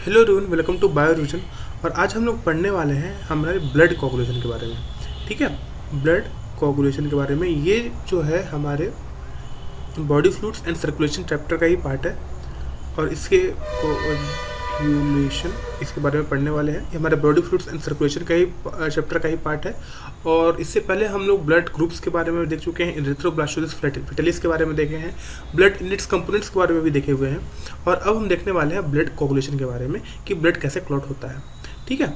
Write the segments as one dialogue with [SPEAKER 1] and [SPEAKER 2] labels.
[SPEAKER 1] Hello everyone, welcome to bioregion. और आज हम लोग पढ़ने वाले हैं हमारे ब्लड कोगुलेशन के बारे में। ठीक है, ब्लड कोगुलेशन के बारे में। ये जो है हमारे body fluids and circulation chapter का ही पार्ट है और इसके कोगुलेशन इसके बारे में पढ़ने वाले हैं। ये हमारे बॉडी फ्लूइड्स एंड सर्कुलेशन का ही चैप्टर का ही पार्ट है। और इससे पहले हम लोग ब्लड ग्रुप्स के बारे में देख चुके हैं, एरिथ्रोब्लास्टोसिस फेटालिस के बारे में देखे हैं, ब्लड इन इट्स कंपोनेंट्स के बारे में भी देखे हुए हैं। और अब हम देखने वाले हैं ब्लड कोगुलेशन के बारे में कि ब्लड कैसे क्लॉट होता है। ठीक है,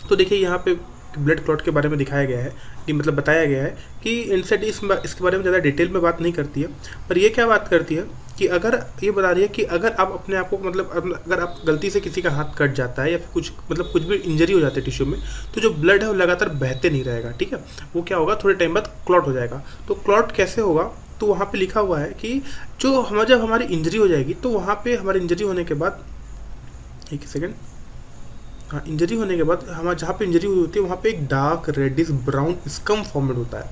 [SPEAKER 1] तो देखिए यहाँ पे ब्लड क्लॉट के बारे में दिखाया गया है कि मतलब बताया गया है कि एनसीईआरटी इसके बारे में ज़्यादा डिटेल में बात नहीं करती है, पर ये क्या बात करती है कि अगर ये बता रही है कि अगर आप अपने आप को अगर आप गलती से किसी का हाथ कट जाता है या फिर कुछ भी इंजरी हो जाती है टिश्यू में, तो जो ब्लड है वो लगातार बहते नहीं रहेगा। ठीक है, वो क्या होगा, थोड़े टाइम बाद क्लॉट हो जाएगा। तो क्लॉट कैसे होगा, तो वहाँ पे लिखा हुआ है कि जब हमारी इंजरी हो जाएगी तो वहाँ पे हमारी इंजरी होने के बाद इंजरी होने के बाद हमारे जहाँ पे इंजरी हुई होती है वहाँ पे एक dark reddish brown scum format होता है।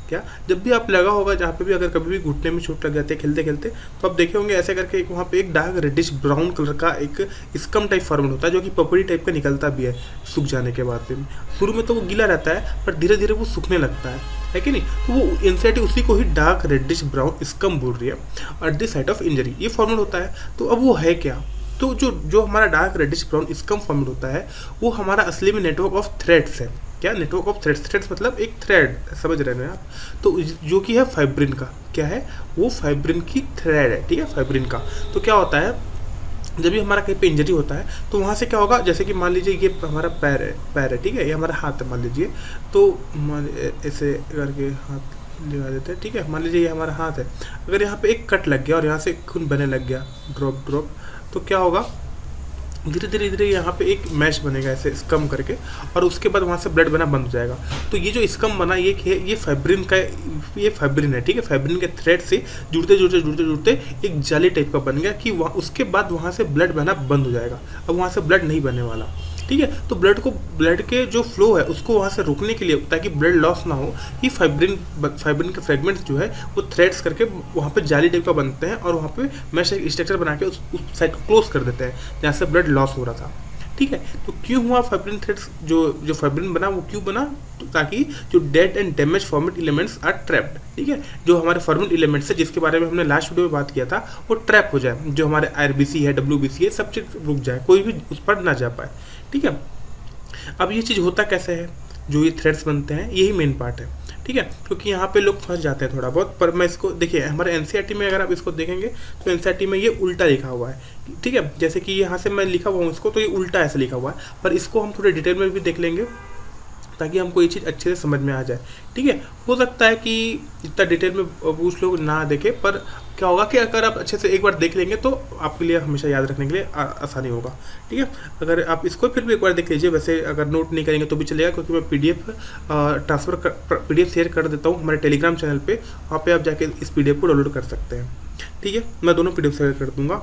[SPEAKER 1] क्या जब भी आप लगा होगा, जहाँ पे भी अगर कभी भी घुटने में चोट लग जाती है खेलते खेलते, तो आप देखे होंगे ऐसे करके वहाँ पे एक डार्क रेडिश ब्राउन कलर का एक स्कम टाइप फॉर्मेट होता है, जो कि पपड़ी टाइप का निकलता भी है सूख जाने के बाद में। शुरू में तो वो गीला रहता है पर धीरे धीरे वो सूखने लगता है कि नहीं। तो वो एनसीईआरटी उसी को ही डार्क रेडिश ब्राउन स्कम बोल रही है at the site of injury, ये फॉर्मेट होता है। तो अब वो है क्या, तो जो हमारा dark reddish brown scum format होता है वो हमारा असली में नेटवर्क ऑफ थ्रेड्स है। क्या नेटवर्क ऑफ थ्रेड्स मतलब एक थ्रेड, समझ रहे हैं आप, तो जो कि है फाइब्रिन का। क्या है वो, फाइब्रिन की थ्रेड है। ठीक है, फाइब्रिन का। तो क्या होता है, जब भी हमारा कहीं पे इंजरी होता है तो वहाँ से क्या होगा, जैसे कि मान लीजिए ये हमारा पैर है, ठीक है, ये हमारा हाथ है मान लीजिए, तो ऐसे करके हाथ लगा देते हैं। ठीक है, मान लीजिए ये हमारा हाथ है, अगर यहाँ पे एक कट लग गया और यहाँ से खून बहने लग गया ड्रॉप, तो क्या होगा, धीरे धीरे यहाँ पे एक मैश बनेगा ऐसे स्कम करके, और उसके बाद वहाँ से ब्लड बना बंद हो जाएगा। तो ये जो स्कम बना ये फाइब्रिन है। ठीक है, फाइब्रिन के थ्रेड से जुड़ते एक जाली टाइप का बन गया कि उसके बाद वहाँ से ब्लड बहना बंद हो जाएगा। अब वहाँ से ब्लड नहीं बहने वाला। ठीक है, तो ब्लड के जो फ्लो है उसको वहाँ से रोकने के लिए, ताकि ब्लड लॉस ना हो, ये फाइब्रिन के फ्रेगमेंट्स जो है वो थ्रेड्स करके वहाँ पे जाली टाइप का बनते हैं और वहाँ पे मैश स्ट्रक्चर बना के उस साइड को क्लोज कर देते हैं जहाँ से ब्लड लॉस हो रहा था। ठीक है, तो क्यों हुआ फाइब्रिन थ्रेड्स, जो फाइब्रिन बना वो क्यों बना, तो ताकि जो dead and damage format elements are trapped. ठीक है, जो हमारे फॉर्मेट एलिमेंट्स है जिसके बारे में हमने लास्ट वीडियो में बात किया था, वो ट्रैप हो जाए, जो हमारे आरबीसी है, डब्ल्यूबीसी है, सब चीज रुक जाए, कोई भी उस पर ना जा पाए। ठीक है, अब ये चीज़ होता कैसे है, जो ये थ्रेड्स बनते हैं यही मेन पार्ट है। ठीक है, क्योंकि यहाँ पे लोग फंस जाते हैं थोड़ा बहुत, पर मैं इसको देखिए हमारे एनसीईआरटी में अगर आप इसको देखेंगे तो एनसीईआरटी में ये उल्टा लिखा हुआ है। ठीक है, जैसे कि यहाँ से मैं लिखा हुआ हूँ इसको, तो ये उल्टा ऐसे लिखा हुआ है, पर इसको हम थोड़े डिटेल में भी देख लेंगे ताकि हमको ये चीज़ अच्छे से समझ में आ जाए। ठीक है, हो सकता है कि इतना डिटेल में कुछ लोग ना देखें, पर क्या होगा कि अगर आप अच्छे से एक बार देख लेंगे तो आपके लिए हमेशा याद रखने के लिए आसानी होगा। ठीक है, अगर आप इसको फिर भी एक बार देख लीजिए, वैसे अगर नोट नहीं करेंगे तो भी चलेगा, क्योंकि मैं पीडीएफ शेयर कर देता हूँ हमारे टेलीग्राम चैनल पे, वहाँ पे आप जाके इस पीडीएफ को डाउनलोड कर सकते हैं। ठीक है, मैं दोनों पीडीएफ शेयर कर दूँगा।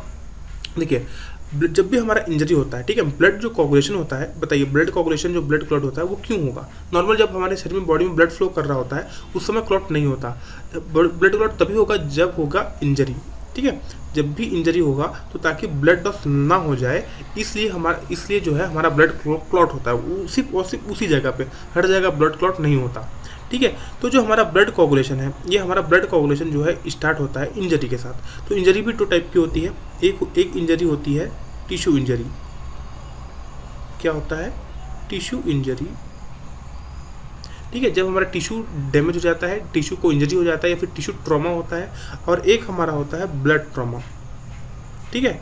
[SPEAKER 1] देखिए, जब भी हमारा इंजरी होता है, ठीक है, ब्लड जो कोगुलेशन होता है, बताइए ब्लड कोगुलेशन जो ब्लड क्लॉट होता है वो क्यों होगा। नॉर्मल जब हमारे शरीर में बॉडी में ब्लड फ्लो कर रहा होता है उस समय क्लॉट नहीं होता। ब्लड क्लॉट तभी होगा जब होगा इंजरी। ठीक है, जब भी इंजरी होगा तो ताकि ब्लड लॉस ना हो जाए, इसलिए जो है हमारा ब्लड क्लॉट होता है। उसी जगह पे, हर जगह ब्लड क्लॉट नहीं होता। ठीक है, तो जो हमारा ब्लड कोगुलेशन है, ये हमारा ब्लड कोगुलेशन जो है स्टार्ट होता है इंजरी के साथ। तो इंजरी भी 2 टाइप की होती है। एक इंजरी होती है टिश्यू इंजरी। क्या होता है, टिश्यू इंजरी। ठीक है, जब हमारा टिश्यू डैमेज हो जाता है, टिश्यू को इंजरी हो जाता है या फिर टिश्यू ट्रॉमा होता है। और एक हमारा होता है ब्लड ट्रॉमा। ठीक है,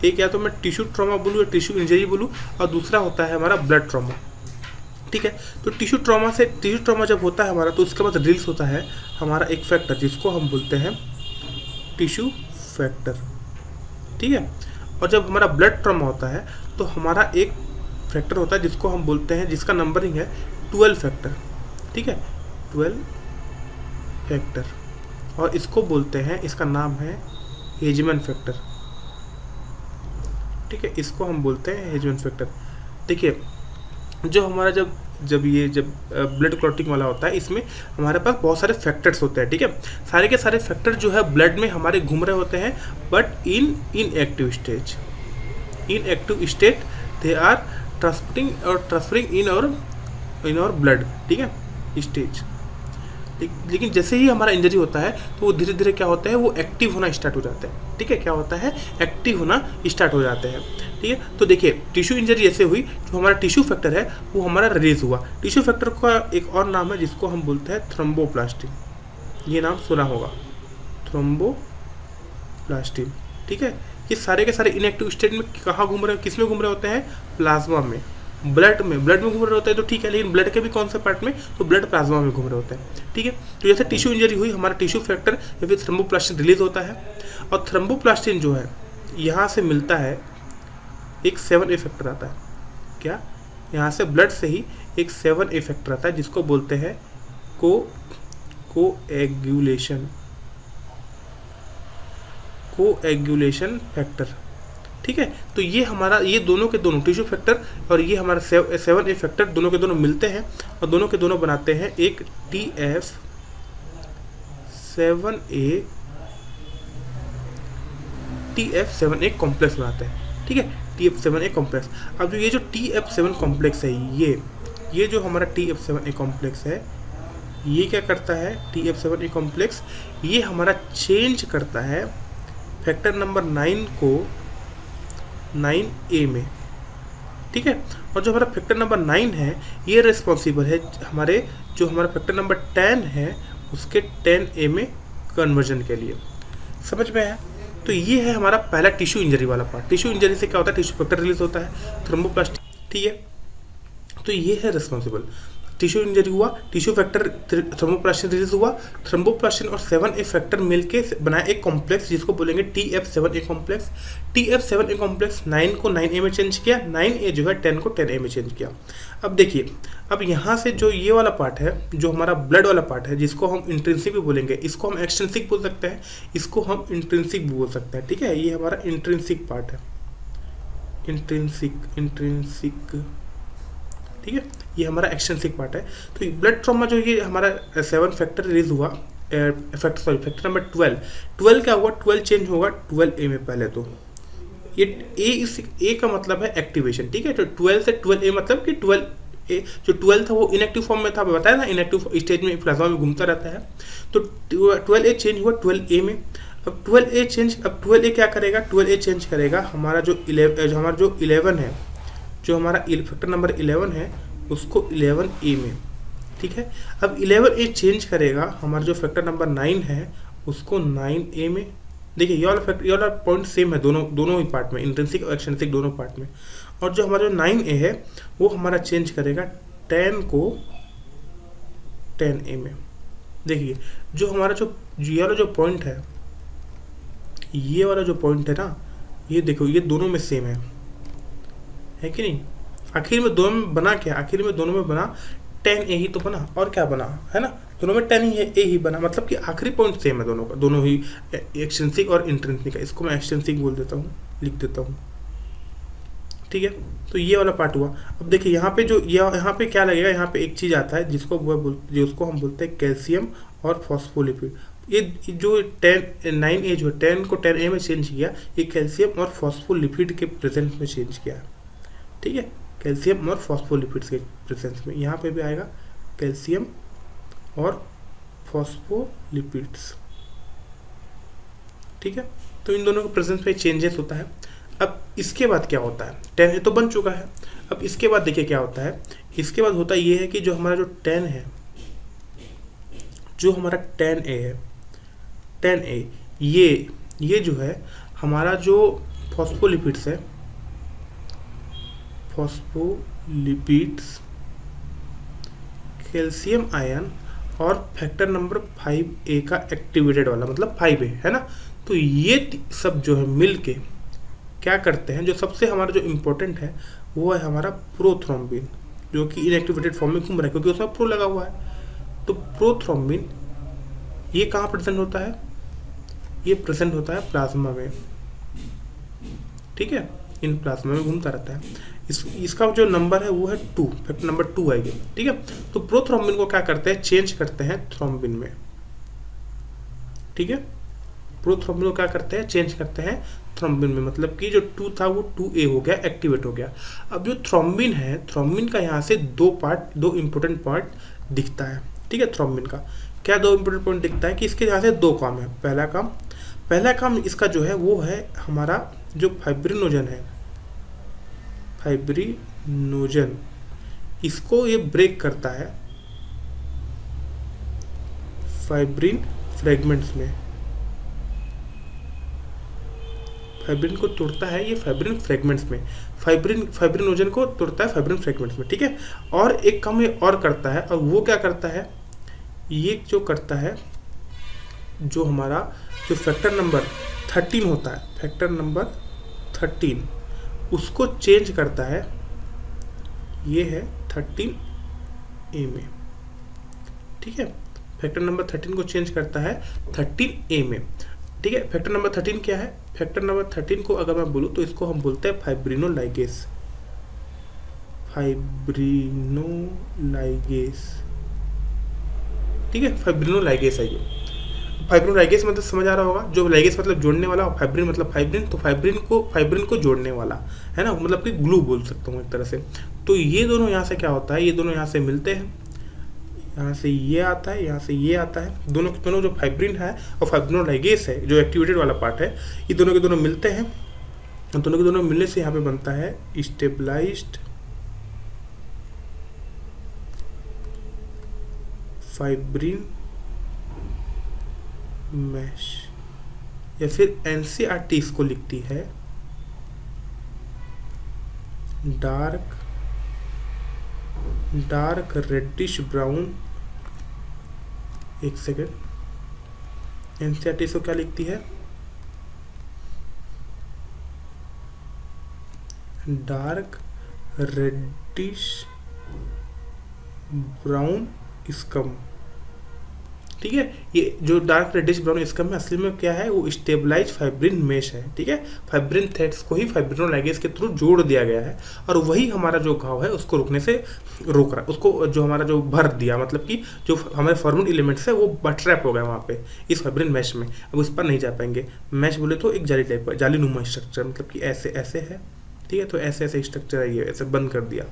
[SPEAKER 1] एक या तो मैं टिश्यू ट्रॉमा बोलूँ या टिश्यू इंजरी बोलूँ, और दूसरा होता है हमारा ब्लड ट्रॉमा। ठीक है, तो टिश्यू ट्रॉमा जब होता है हमारा, तो उसके बाद रिलीज होता है हमारा एक फैक्टर जिसको हम बोलते हैं टिश्यू फैक्टर। ठीक है, और जब हमारा ब्लड ट्रॉमा होता है तो हमारा एक फैक्टर होता है जिसको हम बोलते हैं, जिसका नंबरिंग है 12 फैक्टर। ठीक है, 12 फैक्टर, और इसको बोलते हैं, इसका नाम है हेजमैन फैक्टर। ठीक है, इसको हम बोलते हैं हेजमैन फैक्टर। देखिए, जो हमारा जब ब्लड क्लॉटिंग वाला होता है, इसमें हमारे पास बहुत सारे फैक्टर्स होते हैं। ठीक है, सारे के सारे फैक्टर जो है ब्लड में हमारे घूम रहे होते हैं, but inactive stage. Inactive state they are transferring in our blood, ठीक है, स्टेज। लेकिन जैसे ही हमारा इंजरी होता है तो वो धीरे धीरे क्या होता है, वो एक्टिव होना स्टार्ट हो जाता है, ठीक है, क्या होता है, एक्टिव होना स्टार्ट हो जाते हैं, ठीक है। तो देखिए टिश्यू इंजरी ऐसे हुई, जो हमारा टिश्यू फैक्टर है वो हमारा रिलीज हुआ। टिश्यू फैक्टर का एक और नाम है जिसको हम बोलते हैं थ्रोम्बोप्लास्टिन, ये नाम सुना होगा, थ्रोम्बोप्लास्टिन, ठीक है। ये सारे के सारे इनएक्टिव स्टेट में कहाँ घूम रहे हैं, किस में घूम रहे होते हैं, प्लाज्मा में, ब्लड में घूम रहे होते हैं, तो ठीक है, लेकिन ब्लड के भी कौन से पार्ट में, तो ब्लड प्लाज्मा में घूम रहे होते हैं, ठीक है। तो जैसे टिश्यू इंजरी हुई, हमारा टिश्यू फैक्टर या फिर थ्रोम्बोप्लास्टिन रिलीज होता है, और थ्रोम्बोप्लास्टिन जो है यहाँ से मिलता है एक 7A फैक्टर आता है, क्या, यहाँ से ब्लड से ही एक 7A फैक्टर आता है जिसको बोलते हैं कोएगुलेशन फैक्टर, ठीक है। तो ये हमारा, ये दोनों के दोनों टिश्यू फैक्टर और ये हमारा 7A फैक्टर दोनों के दोनों मिलते हैं और दोनों के दोनों बनाते हैं एक TF7A कॉम्प्लेक्स बनाते हैं, ठीक है, TF7A कॉम्प्लेक्स। अब जो ये जो TF7 कॉम्प्लेक्स है, ये जो हमारा TF7A कॉम्प्लेक्स है, ये क्या करता है, TF7A कॉम्प्लेक्स ये हमारा चेंज करता है फैक्टर नंबर 9 को 9A में, ठीक है। और जो हमारा फैक्टर नंबर 9 है ये रिस्पॉन्सिबल है हमारे, जो हमारा फैक्टर नंबर 10 है उसके 10A में कन्वर्जन के लिए, समझ में है। तो ये है हमारा पहला टिश्यू इंजरी वाला पार्ट। टिश्यू इंजरी से क्या होता है, टिश्यू फैक्टर रिलीज होता है, थ्रोम्बोप्लास्टिन, ठीक है। तो ये है रिस्पॉन्सिबल, टिश्यू इंजरी हुआ, टिश्यू फैक्टर थ्रोम्बोप्लास्टिन रिलीज हुआ, थ्रोम्बोप्लास्टिन और 7A फैक्टर मिलके बनाए एक कॉम्प्लेक्स जिसको बोलेंगे TF7A कॉम्प्लेक्स। TF7A कॉम्प्लेक्स 9 को 9A में चेंज किया, 9A जो है 10 को 10A में चेंज किया। अब देखिए, अब यहाँ से जो ये वाला पार्ट है, जो हमारा ब्लड वाला पार्ट है, जिसको हम इंट्रिंसिक भी बोलेंगे, इसको हम एक्सट्रिंसिक बोल सकते हैं, इसको हम इंट्रिंसिक भी बोल सकते हैं, ठीक है। ये हमारा इंट्रिंसिक पार्ट है, इंट्रिंसिक, ठीक है, ये हमारा एक्सट्रिंसिक पार्ट है। तो ब्लड ट्रॉमा जो ये हमारा 7 फैक्टर रिलीज हुआ, फैक्टर नंबर 12 क्या हुआ, 12 चेंज होगा 12A में। पहले तो ये A का मतलब है एक्टिवेशन, ठीक है। तो 12 से 12A मतलब कि 12A जो 12 था वो इनएक्टिव फॉर्म में था, बताया ना, इनएक्टिव स्टेज में प्लाज्मा में घूमता रहता है। तो 12A चेंज हुआ 12A में। अब 12A क्या करेगा, 12A चेंज करेगा हमारा जो 11 है, जो हमारा फैक्टर नंबर 11 है उसको 11A में, ठीक है। अब 11A चेंज करेगा हमारा जो फैक्टर नंबर 9 है उसको 9A में। देखिए ये वाला पॉइंट सेम है दोनों ही पार्ट में, इंट्रिंसिक और एक्सट्रिंसिक दोनों पार्ट में। और जो हमारा जो 9A है वो हमारा चेंज करेगा 10 को 10A में। देखिए जो हमारा ये वाला जो पॉइंट है, ये वाला जो पॉइंट है ना, ये देखो ये दोनों में सेम है कि नहीं। आखिर में दोनों में बना क्या, आखिर में दोनों में बना 10A ही तो बना, और क्या बना, है ना, दोनों में 10 ही है, A ही बना, मतलब कि आखिरी पॉइंट सेम है दोनों का, दोनों ही एक्सट्रिंसिक और इंट्रिंसिक का। इसको मैं एक्सट्रिंसिक बोल देता हूँ, लिख देता हूँ, ठीक है। तो ये वाला पार्ट हुआ। अब देखिए यहाँ पे क्या लगेगा, यहाँ पे एक चीज़ आता है जिसको हम बोलते हैं कैल्शियम और फॉस्फोलिपिड। ये जो 9A जो 10 को 10A में चेंज किया, ये कैल्शियम और फॉस्फोलिपिड के प्रेजेंस में चेंज किया, ठीक है, कैल्शियम और फॉस्फोलिपिड्स के प्रेजेंस में। यहाँ पे भी आएगा कैल्शियम और फॉस्फोलिपिड्स, ठीक है। तो इन दोनों के प्रेजेंस में चेंजेस होता है। अब इसके बाद क्या होता है, 10A तो बन चुका है। अब इसके बाद देखिए क्या होता है, इसके बाद होता ये है कि जो हमारा जो 10 है, जो हमारा 10A है, 10A ये जो है हमारा जो फॉस्फोलिपिड्स है, फॉस्फोलिपिड्स, कैल्शियम आयन और फैक्टर नंबर 5A का एक्टिवेटेड वाला, मतलब 5A है ना। तो ये सब जो है मिलके क्या करते हैं, जो सबसे हमारा जो इम्पोर्टेंट है वो है हमारा प्रोथ्रोम्बिन, जो कि इनएक्टिवेटेड फॉर्म में घूम रहा है क्योंकि उसमें प्रो लगा हुआ है। तो प्रोथ्रोम्बिन ये कहाँ प्रेजेंट होता है, ये प्रेजेंट होता है प्लाज्मा में, ठीक है, इन प्लाज्मा में घूमता रहता है। इसका जो नंबर है वो है 2, फैक्टर नंबर 2 आएगी, ठीक है। तो प्रोथ्रोम्बिन को क्या करते हैं, चेंज करते हैं थ्रोम्बिन में, ठीक है। प्रोथ्रोम्बिन को क्या करते हैं, चेंज करते हैं थ्रोम्बिन में, मतलब कि जो 2 था वो 2A हो गया, एक्टिवेट हो गया। अब जो थ्रोम्बिन है, थ्रोम्बिन का यहाँ से दो इम्पोर्टेंट पार्ट दिखता है, ठीक है। थ्रोम्बिन का क्या दो इम्पोर्टेंट पॉइंट दिखता है कि इसके यहाँ से दो काम है। पहला काम इसका जो है वो है हमारा जो फाइब्रिनोजन है, फाइब्रिनोजन, इसको ये ब्रेक करता है फाइब्रिन फ्रेगमेंट्स में, फाइब्रिन को तोड़ता है ये फाइब्रिन फ्रेगमेंट्स में, फाइब्रिनोजन को तोड़ता है फाइब्रिन फ्रेगमेंट्स में, ठीक है। और एक काम ये और करता है, और वो क्या करता है, ये जो करता है, जो हमारा जो फैक्टर नंबर 13 होता है, फैक्टर नंबर 13 उसको चेंज करता है, ये है 13A में, ठीक है। फैक्टर नंबर 13 को चेंज करता है 13A में, ठीक है। फैक्टर नंबर 13 क्या है? फैक्टर नंबर 13 को अगर मैं बोलूँ तो इसको हम बोलते हैं फाइब्रिनोलाइगेस, फाइब्रिनोलाइगेस, ठीक है। फाइब्रिनोलाइगेस है ये। फाइब्रिनोलाइगेस मतलब समझ आ रहा होगा, जो लाइगेस मतलब जोड़ने वाला, और फाइब्रिन मतलब फाइब्रिन, तो फाइब्रिन को जोड़ने वाला है ना, मतलब कि ग्लू बोल सकता हूँ एक तरह से। तो ये दोनों यहाँ से क्या होता है, ये दोनों यहाँ से मिलते हैं, यहाँ से ये आता है, यहाँ से ये आता है, दोनों के दोनों जो फाइब्रिन है और फाइब्रिनोलाइगेस है जो एक्टिवेटेड वाला पार्ट है, ये दोनों के दोनों मिलते हैं, और दोनों के दोनों मिलने से यहाँ पे बनता है स्टेबलाइज्ड फाइब्रिन मैश, या फिर एनसीईआरटी इसको लिखती है डार्क रेडिश ब्राउन, एक सेकेंड, एनसीईआरटी इसको क्या लिखती है, डार्क रेडिश ब्राउन स्कम, ठीक है। ये जो डार्क रेडिश ब्राउन स्कम है असल में क्या है, वो स्टेबलाइज फाइब्रिन मेश है, ठीक है। फाइब्रिन थ्रेड्स को ही फाइब्रिनोलाइगेस के थ्रू जोड़ दिया गया है, और वही हमारा जो घाव है उसको रुकने से रोक रहा है, उसको जो हमारा जो भर दिया, मतलब कि जो हमारे फॉर्मल एलिमेंट्स है वो ट्रैप हो गया वहाँ पे इस फाइब्रिन मैश में, अब उस पर नहीं जा पाएंगे। मैश बोले तो एक जाली टाइप का, जालीनुमा स्ट्रक्चर, मतलब कि ऐसे ऐसे है, ठीक है। तो ऐसे ऐसे स्ट्रक्चर है, ये ऐसे बंद कर दिया।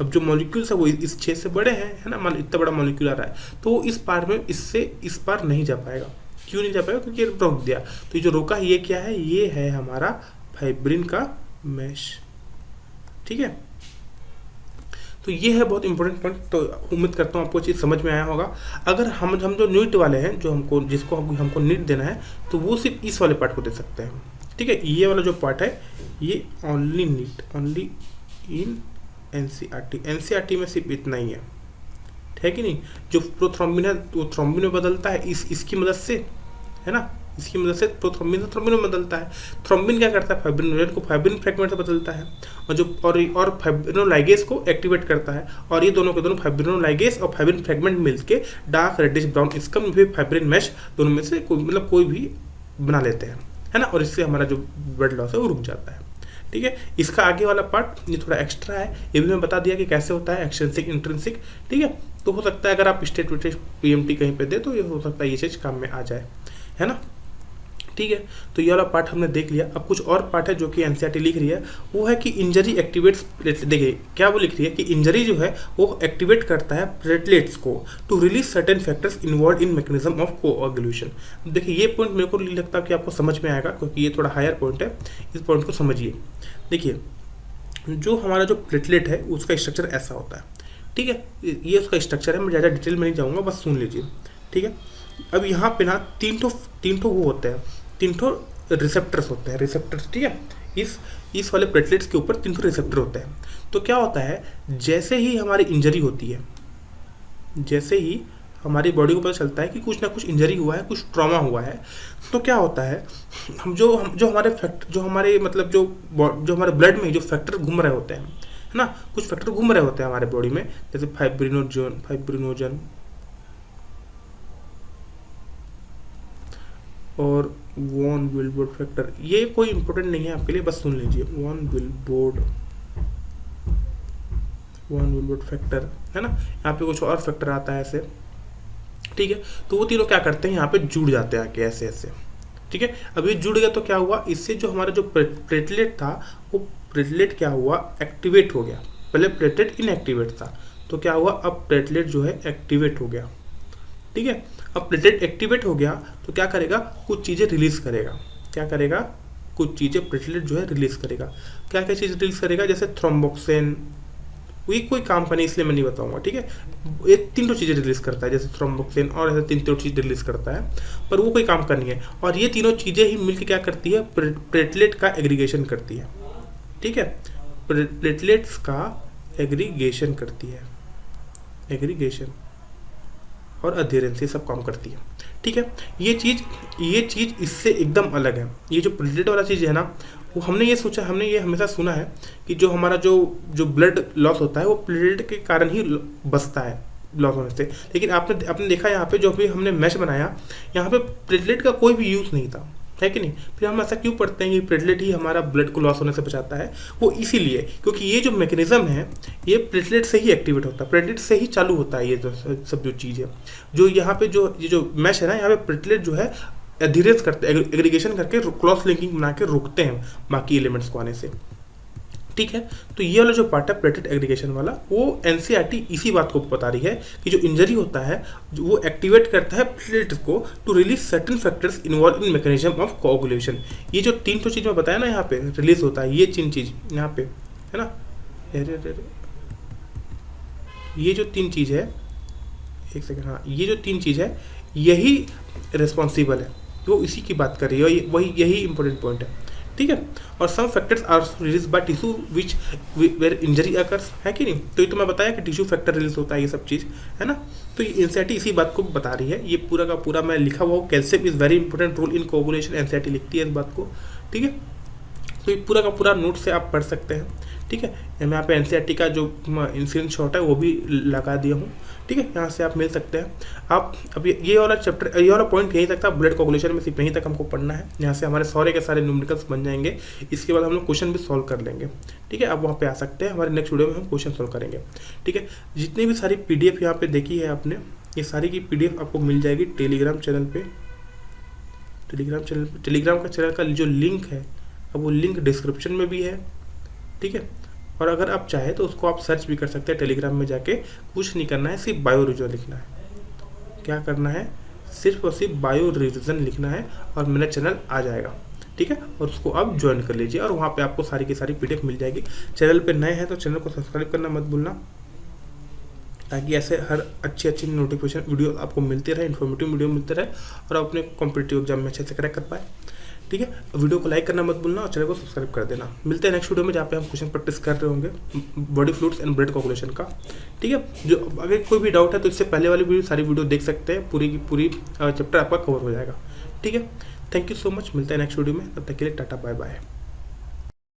[SPEAKER 1] अब जो मॉलिक्यूल्स है वो इस छेद से बड़े हैं, है ना, मान इतना बड़ा मॉलिक्यूल आ रहा है, तो इस पार में इससे इस पार नहीं जा पाएगा। क्यों नहीं जा पाएगा? क्योंकि रोक दिया। तो ये जो रोका है ये क्या है, ये है हमारा फाइब्रिन का मैश, ठीक है। तो ये है बहुत इंपॉर्टेंट पॉइंट। तो उम्मीद करता हूँ आपको चीज़ समझ में आया होगा। अगर हम जो नीट वाले हैं, जो जिसको हमको नीट देना है, तो वो सिर्फ इस वाले पार्ट को दे सकते हैं, ठीक है। ये वाला जो पार्ट है ये only NEET, only in NCERT में सिर्फ इतना ही है कि नहीं। जो प्रोथ्रोम्बिन है वो थ्रोम्बिन में बदलता है इसकी मदद से, है ना, इसकी मदद से प्रोथ्रोम्बिन थ्रोम्बिन में बदलता है। थ्रोम्बिन क्या करता है, फाइब्रिनोजन को फाइब्रिन फ्रेगमेंट से बदलता है, और जो और फाइब्रिनोलाइगेस को एक्टिवेट करता है, और ये दोनों के दोनों फाइब्रिनोलाइगेस और फाइब्रिन फ्रेगमेंट मिलके डार्क रेडिश ब्राउन स्कम भी फाइब्रिन मैश दोनों में से कोई भी बना लेते हैं, है ना, और इससे हमारा जो ब्लड लॉस है वो रुक जाता है, ठीक है। इसका आगे वाला पार्ट ये थोड़ा एक्स्ट्रा है, ये भी मैं बता दिया कि कैसे होता है एक्सट्रिंसिक इंट्रिंसिक, ठीक है। तो हो सकता है अगर आप स्टेट विटेज पीएमटी कहीं पे दे तो ये हो सकता है ये चीज़ काम में आ जाए, है ना, ठीक है। तो ये वाला पार्ट हमने देख लिया। अब कुछ और पार्ट है जो कि एनसीईआरटी लिख रही है, वो है कि इंजरी एक्टिवेट्स प्लेटलेट। देखिए क्या वो लिख रही है कि इंजरी जो है वो एक्टिवेट करता है प्लेटलेट्स को to release certain factors involve in mechanism of coagulation. देखिए ये पॉइंट मेरे को नहीं लगता कि आपको समझ में आएगा, क्योंकि ये थोड़ा हायर पॉइंट है, इस पॉइंट को समझिए। देखिए जो हमारा जो प्लेटलेट है उसका स्ट्रक्चर ऐसा होता है, ठीक है। ये उसका स्ट्रक्चर है, मैं ज़्यादा डिटेल में नहीं जाऊँगा, बस सुन लीजिए, ठीक है। अब यहाँ पे ना तीन ठो वो होते हैं, 3 ठो रिसेप्टर्स होते हैं, रिसेप्टर्स, ठीक है। इस वाले प्लेटलेट्स के ऊपर 3 ठो रिसेप्टर होते हैं। तो क्या होता है, जैसे ही हमारी इंजरी होती है, जैसे ही हमारी बॉडी को पता चलता है कि कुछ ना कुछ इंजरी हुआ है, कुछ ट्रॉमा हुआ है, तो क्या होता है, जो हमारे मतलब जो हमारे ब्लड में जो फैक्टर घूम रहे होते हैं, है ना, कुछ फैक्टर घूम रहे होते हैं हमारे बॉडी में, जैसे फाइब्रिनोजन और वॉन विलबोर्ड फैक्टर। ये कोई इंपॉर्टेंट नहीं है आपके लिए, बस सुन लीजिए। वॉन विलबोर्ड फैक्टर, है ना, यहाँ पे कुछ और फैक्टर आता है ऐसे, ठीक है। तो वो तीनों क्या करते हैं, यहाँ पे जुड़ जाते हैं आके ऐसे ऐसे, ठीक है। अब ये जुड़ गया तो क्या हुआ, इससे जो हमारा जो प्लेटलेट था वो प्लेटलेट क्या हुआ, एक्टिवेट हो गया। पहले प्लेटलेट इनएक्टिवेट था, तो क्या हुआ, अब प्लेटलेट जो है एक्टिवेट हो गया। ठीक है, अब प्लेटलेट एक्टिवेट हो गया तो क्या करेगा, कुछ चीज़ें रिलीज करेगा। क्या करेगा, कुछ चीज़ें प्लेटलेट जो है रिलीज करेगा। क्या क्या चीज़ रिलीज करेगा, जैसे थ्रोम्बोक्सिन, वही कोई काम का नहीं इसलिए मैं नहीं बताऊंगा। ठीक है, ये 3 चीज़ें रिलीज करता है, जैसे थ्रोम्बोक्सिन और ऐसे 3 चीज़ रिलीज करता है, पर वो कोई काम का नहीं है। और ये 3 चीज़ें ही मिलकर क्या करती है, प्लेटलेट का एग्रीगेशन करती है। ठीक है, प्लेटलेट्स का एग्रीगेशन करती है, एग्रीगेशन और अधेरेंस, ये सब काम करती है। ठीक है, ये चीज़ इससे एकदम अलग है। ये जो प्लेटलेट वाला चीज़ है ना, वो हमने ये हमेशा सुना है कि जो हमारा जो ब्लड लॉस होता है वो प्लेटलेट के कारण ही बचता है, लॉस होने से। लेकिन आपने देखा यहाँ पे, जो भी हमने मैश बनाया, यहाँ पे प्लेटलेट का कोई भी यूज़ नहीं था, है कि नहीं। फिर हम ऐसा क्यों पढ़ते हैं कि प्लेटलेट ही हमारा ब्लड को लॉस होने से बचाता है, वो इसीलिए क्योंकि ये जो मैकेनिज्म है ये प्लेटलेट से ही एक्टिवेट होता है, प्लेटलेट से ही चालू होता है। ये जो सब जो चीज़ है, जो यहाँ पे ये जो मैश है ना, यहाँ पे प्लेटलेट जो है एडहेरेंस करते हैं, एग्रीगेशन करके क्रॉस लिंकिंग बना के रोकते हैं बाकी एलिमेंट्स को आने से। ठीक है, तो ये वाला जो पार्ट है प्लेटलेट एग्रीगेशन वाला, वो एनसीईआरटी इसी बात को बता रही है कि जो इंजरी होता है वो एक्टिवेट करता है प्लेटलेट्स को to release certain factors involve in mechanism of coagulation. ये जो 3 चीज़ मैं बताया ना, यहाँ पे रिलीज होता है, ये 3 चीज़ यहाँ पे है ना, ये जो 3 चीज़ है, एक सेकेंड, हाँ, ये जो 3 चीज़ है यही रिस्पॉन्सिबल है, वो इसी की बात कर रही है, वही यही इंपॉर्टेंट पॉइंट है। ठीक है, और some factors are release by tissue which where injury occurs, है कि नहीं। तो ये तो मैं बताया कि टिश्यू फैक्टर रिलीज होता है, ये सब चीज़ है ना। तो ये एनसीईआरटी इसी बात को बता रही है, ये पूरा का पूरा मैं लिखा हुआ हूँ, calcium is very important role in coagulation, NCERT लिखती है इस बात को। ठीक है, तो ये पूरा का पूरा नोट से आप पढ़ सकते हैं। ठीक है, मैं यहाँ पे एनसीईआरटी का जो इंसिडेंट शॉट है वो भी लगा दिया हूँ। ठीक है, यहाँ से आप मिल सकते हैं। आप अब ये वाला चैप्टर, ये वाला पॉइंट यहीं तक था, ब्लड कोआगुलेशन में सिर्फ यहीं तक हमको पढ़ना है। यहाँ से हमारे सारे के सारे न्यूमेरिकल्स बन जाएंगे, इसके बाद हम लोग क्वेश्चन भी सॉल्व कर लेंगे। ठीक है, आप वहाँ पे आ सकते हैं, हमारे नेक्स्ट वीडियो में हम क्वेश्चन सॉल्व करेंगे। ठीक है, जितनी भी सारी PDF यहाँ पे देखी है आपने, ये सारी की PDF आपको मिल जाएगी टेलीग्राम चैनल पे। टेलीग्राम का चैनल का जो लिंक है, अब वो लिंक डिस्क्रिप्शन में भी है। ठीक है, और अगर आप चाहें तो उसको आप सर्च भी कर सकते हैं टेलीग्राम में जाके। कुछ नहीं करना है, सिर्फ बायो रिविजन लिखना है। क्या करना है, सिर्फ और सिर्फ बायो रिविजन लिखना है और मेरा चैनल आ जाएगा। ठीक है, और उसको आप ज्वाइन कर लीजिए और वहाँ पे आपको सारी की सारी PDF मिल जाएगी। चैनल पे नए हैं तो चैनल को सब्सक्राइब करना मत भूलना, ताकि ऐसे हर अच्छी नोटिफिकेशन वीडियो आपको मिलते रहे, इन्फॉर्मेटिव वीडियो मिलते रहे और आप अपने कॉम्पिटिटिव एग्जाम में अच्छे से क्रैक कर पाए। ठीक है, वीडियो को लाइक करना मत भूलना और चैनल को सब्सक्राइब कर देना। मिलते हैं नेक्स्ट वीडियो में, जहाँ पे हम क्वेश्चन प्रैक्टिस कर रहे होंगे body fluids and blood coagulation का। ठीक है, जो अगर कोई भी डाउट है तो इससे पहले वाली वीडियो सारी वीडियो देख सकते हैं, पूरी की पूरी चैप्टर आपका कवर हो जाएगा। ठीक है, थैंक यू सो मच, मिलते हैं नेक्स्ट वीडियो में, तब तक के लिए टाटा बाय बाय।